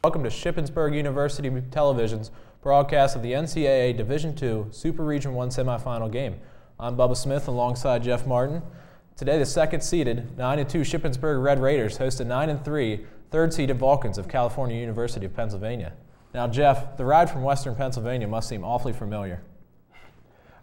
Welcome to Shippensburg University Television's broadcast of the NCAA Division II Super Region 1 semifinal game. I'm Bubba Smith alongside Jeff Martin. Today, the second-seeded 9-2 Shippensburg Red Raiders host a 9-3 third-seeded Vulcans of California University of Pennsylvania. Now, Jeff, the ride from Western Pennsylvania must seem awfully familiar.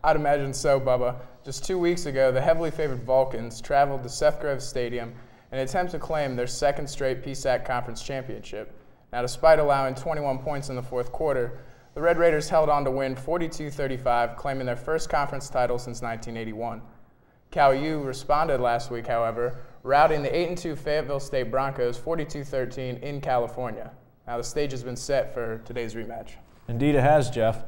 I'd imagine so, Bubba. Just 2 weeks ago, the heavily favored Vulcans traveled to Seth Stadium in an attempt to claim their second straight PSAC conference championship. Now, despite allowing 21 points in the fourth quarter, the Red Raiders held on to win 42-35, claiming their first conference title since 1981. Cal U responded last week, however, routing the 8-2 Fayetteville State Broncos 42-13 in California. Now, the stage has been set for today's rematch. Indeed it has, Jeff.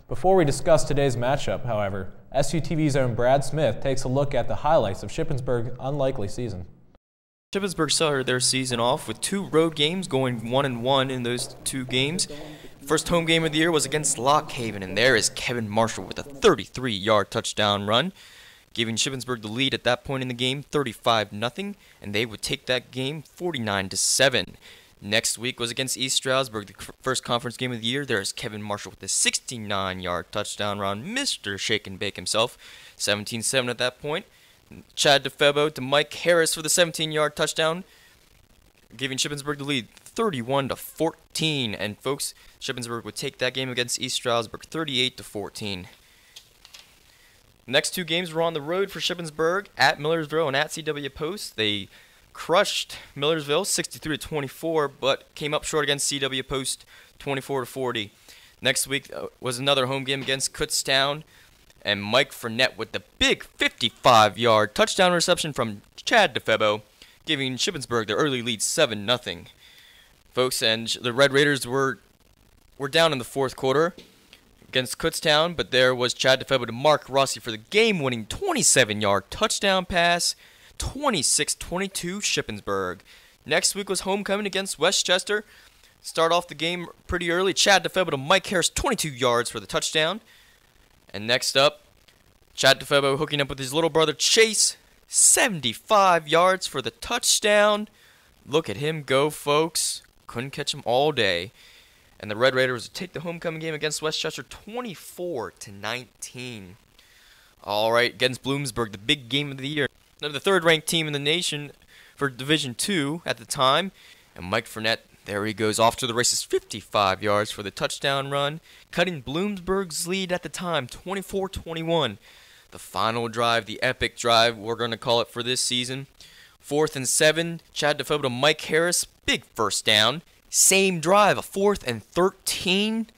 Before we discuss today's matchup, however, SUTV's own Brad Smith takes a look at the highlights of Shippensburg's unlikely season. Shippensburg started their season off with 2 road games, going 1-1 in those 2 games. First home game of the year was against Lock Haven, and there is Kevin Marshall with a 33-yard touchdown run, giving Shippensburg the lead at that point in the game, 35-0, and they would take that game 49-7. Next week was against East Stroudsburg, the first conference game of the year. There is Kevin Marshall with a 69-yard touchdown run, Mr. Shake and Bake himself, 17-7 at that point. Chad DeFebo to Mike Harris for the 17-yard touchdown, giving Shippensburg the lead 31-14. And folks, Shippensburg would take that game against East Stroudsburg 38-14. The next 2 games were on the road for Shippensburg, at Millersville and at CW Post. They crushed Millersville 63-24, but came up short against CW Post 24-40. Next week was another home game against Kutztown, and Mike Fournette with the big 55-yard touchdown reception from Chad DeFebo, giving Shippensburg their early lead 7-0. Folks, and the Red Raiders were down in the fourth quarter against Kutztown, but there was Chad DeFebo to Mark Rossi for the game-winning 27-yard touchdown pass, 26-22 Shippensburg. Next week was homecoming against Westchester. Start off the game pretty early. Chad DeFebo to Mike Harris, 22 yards for the touchdown. And next up, Chad DeFebo hooking up with his little brother Chase, 75 yards for the touchdown. Look at him go, folks. Couldn't catch him all day. And the Red Raiders take the homecoming game against Westchester 24-19. All right, against Bloomsburg, the big game of the year. They're the third-ranked team in the nation for Division II at the time. And Mike Fournette, there he goes off to the races, 55 yards for the touchdown run, cutting Bloomsburg's lead at the time, 24-21. The final drive, the epic drive, we're going to call it for this season. 4th and 7, Chad DeFebo to Mike Harris, big first down. Same drive, a 4th and 13,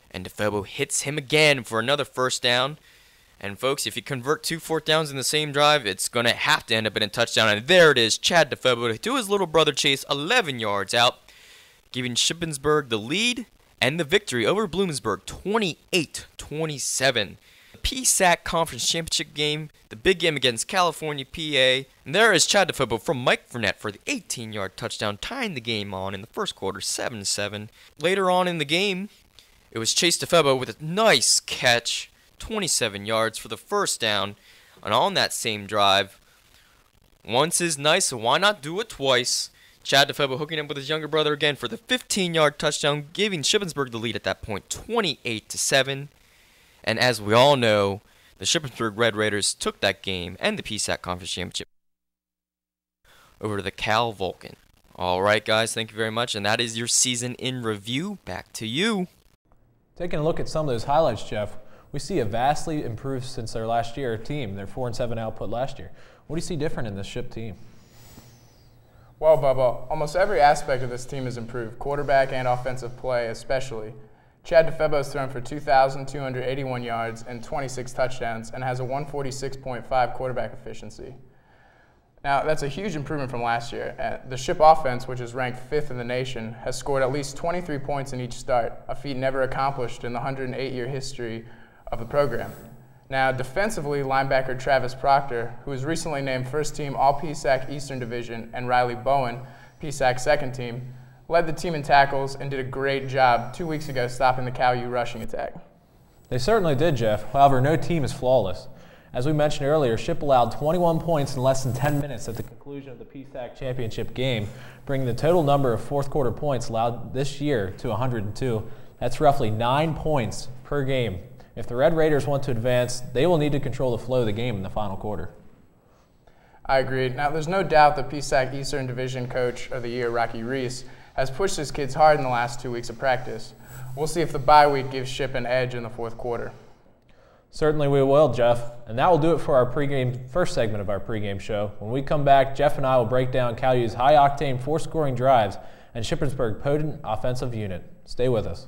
and DeFebo hits him again for another first down. And folks, if you convert 2 fourth downs in the same drive, it's going to have to end up in a touchdown. And there it is, Chad DeFebo to his little brother Chase, 11 yards out, giving Shippensburg the lead and the victory over Bloomsburg, 28-27. PSAC Conference Championship game, the big game against California, PA. And there is Chad DeFebo from Mike Fournette for the 18-yard touchdown, tying the game on in the first quarter, 7-7. Later on in the game, it was Chase DeFebo with a nice catch, 27 yards for the first down. And on that same drive, once is nice, so why not do it twice? Chad DeFebo hooking up with his younger brother again for the 15-yard touchdown, giving Shippensburg the lead at that point, 28-7. And as we all know, the Shippensburg Red Raiders took that game and the PSAC Conference Championship over to the Cal Vulcan. All right, guys, thank you very much. And that is your season in review. Back to you. Taking a look at some of those highlights, Jeff, we see a vastly improved since their last year team, their 4-7 output last year. What do you see different in this Ship team? Well, Bubba, almost every aspect of this team has improved, quarterback and offensive play especially. Chad DeFebo has thrown for 2,281 yards and 26 touchdowns and has a 146.5 quarterback efficiency. Now, that's a huge improvement from last year. The Ship offense, which is ranked 5th in the nation, has scored at least 23 points in each start, a feat never accomplished in the 108-year history of the program. Now, defensively, linebacker Travis Proctor, who was recently named first team All-PSAC Eastern Division, and Riley Bowen, PSAC second team, led the team in tackles and did a great job 2 weeks ago stopping the Cal U rushing attack. They certainly did, Jeff. However, no team is flawless. As we mentioned earlier, Ship allowed 21 points in less than 10 minutes at the conclusion conclusion of the PSAC championship game, bringing the total number of fourth quarter points allowed this year to 102. That's roughly 9 points per game. If the Red Raiders want to advance, they will need to control the flow of the game in the final quarter. I agree. Now, there's no doubt the PSAC Eastern Division Coach of the Year, Rocky Reese, has pushed his kids hard in the last 2 weeks of practice. We'll see if the bye week gives Ship an edge in the fourth quarter. Certainly we will, Jeff. And that will do it for our first segment of our pregame show. When we come back, Jeff and I will break down Calu's high-octane four-scoring drives and Shippensburg's potent offensive unit. Stay with us.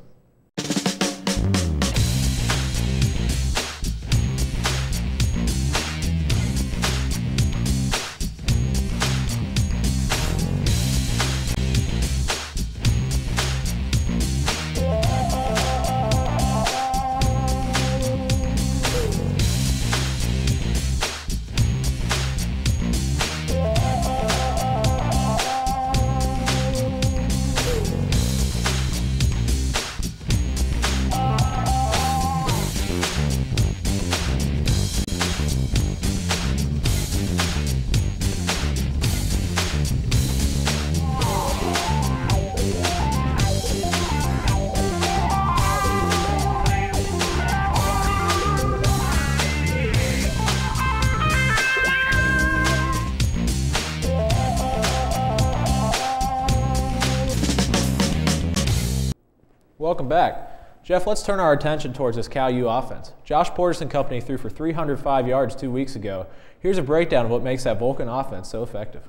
Welcome back. Jeff, let's turn our attention towards this Calu offense. Josh Portis and company threw for 305 yards 2 weeks ago. Here's a breakdown of what makes that Vulcan offense so effective.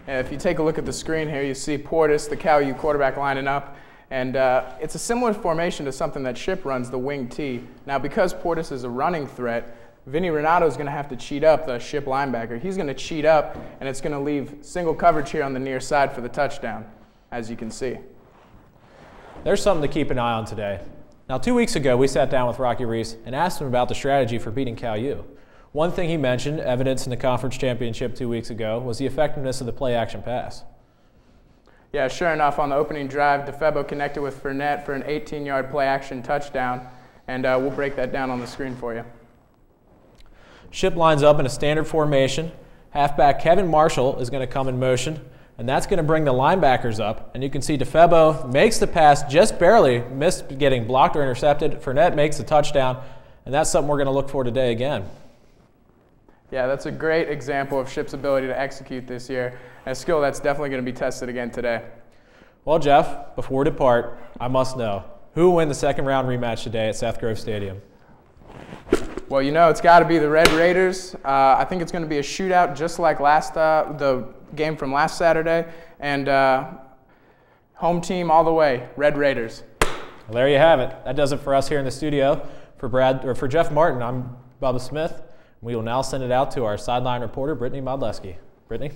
And if you take a look at the screen here, you see Portis, the Calu quarterback, lining up. And it's a similar formation to something that Ship runs, the wing T. Now, because Portis is a running threat, Vinny Renato is going to have to cheat up the Ship linebacker. He's going to cheat up, and it's going to leave single coverage here on the near side for the touchdown, as you can see. There's something to keep an eye on today. Now, 2 weeks ago, we sat down with Rocky Reese and asked him about the strategy for beating Calu. One thing he mentioned, evidence in the conference championship 2 weeks ago, was the effectiveness of the play-action pass. Yeah, sure enough, on the opening drive, DeFebo connected with Fournette for an 18-yard play-action touchdown, and we'll break that down on the screen for you. Ship lines up in a standard formation. Halfback Kevin Marshall is going to come in motion, and that's going to bring the linebackers up. And you can see DeFebo makes the pass, just barely missed getting blocked or intercepted. Fournette makes the touchdown, and that's something we're going to look for today again. Yeah, that's a great example of Ship's ability to execute this year, and a skill that's definitely going to be tested again today. Well, Jeff, before we depart, I must know, who will win the second round rematch today at Seth Grove Stadium? Well, you know, it's got to be the Red Raiders. I think it's going to be a shootout just like the game from last Saturday, and home team all the way, Red Raiders. Well, there you have it. That does it for us here in the studio. For Jeff Martin, I'm Bubba Smith. We will now send it out to our sideline reporter, Brittany Modleski. Brittany?